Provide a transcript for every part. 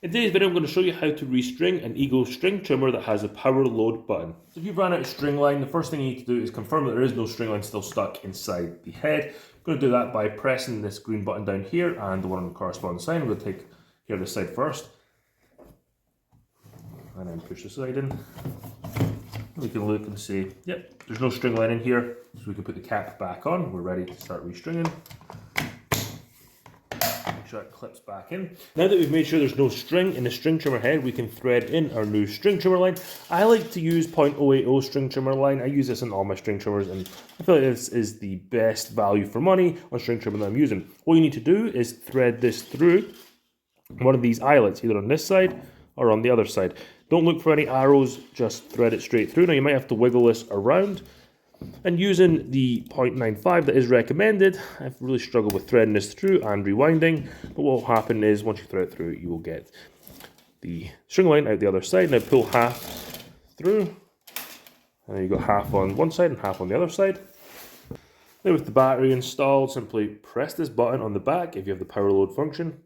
In today's video, I'm going to show you how to restring an Ego string trimmer that has a power load button. So if you've run out of string line, the first thing you need to do is confirm that there is no string line still stuck inside the head. I'm going to do that by pressing this green button down here and the one on the corresponding side. I'm going to take care of this side first. And then push the side in. We can look and see, yep, there's no string line in here. So we can put the cap back on. We're ready to start restringing. It clips back in. Now that we've made sure there's no string in the string trimmer head, we can thread in our new string trimmer line. I like to use 0.080 string trimmer line. I use this on all my string trimmers and I feel like this is the best value for money on string trimmer that I'm using. All you need to do is thread this through one of these eyelets, either on this side or on the other side. Don't look for any arrows, just thread it straight through. Now you might have to wiggle this around. And using the 0.95 that is recommended, I've really struggled with threading this through and rewinding, but what will happen is once you thread it through, you will get the string line out the other side. Now pull half through, and you've got half on one side and half on the other side. Now with the battery installed, simply press this button on the back if you have the power load function.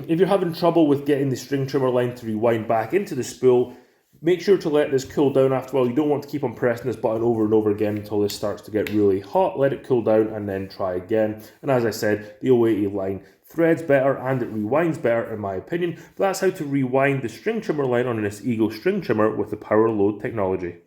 If you're having trouble with getting the string trimmer line to rewind back into the spool, make sure to let this cool down after a while. You don't want to keep on pressing this button over and over again until this starts to get really hot. Let it cool down and then try again. And as I said, the 080 line threads better and it rewinds better in my opinion. But that's how to rewind the string trimmer line on this Ego string trimmer with the power load technology.